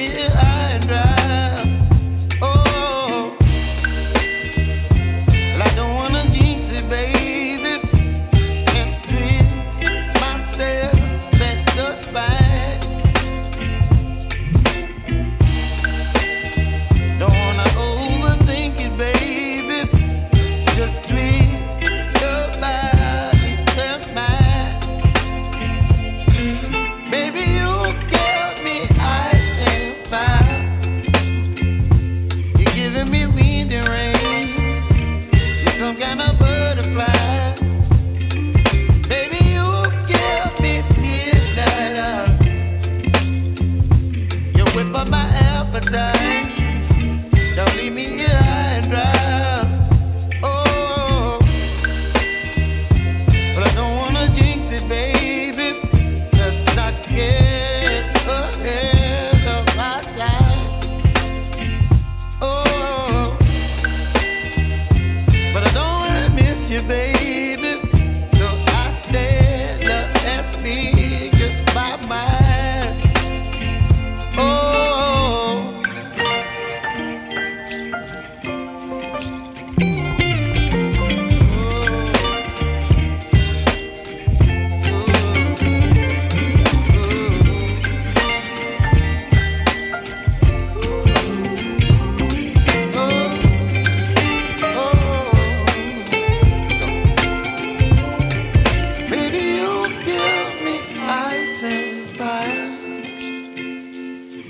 me high and dry. Oh, well, I don't wanna jinx it, baby, and twist myself at the spine. Don't wanna overthink it, baby. It's just twist your body and mine. Baby, you give me ice and fire. You're giving me wind and rain. You're some kind of butterfly. Baby, you give me midnight. You whip up my appetite. Don't leave me here high and dry. Oh, but I don't wanna jinx it, baby. Let's not get ahead of my time. Oh, but I don't wanna miss you, baby. So I stand up and speak my mind. Oh.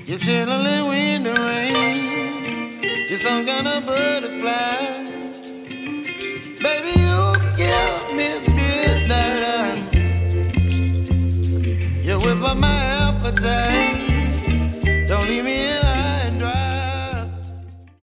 You're chilling wind and rain. You're some kind of butterfly. Baby, you give me midnight. You whip up my appetite.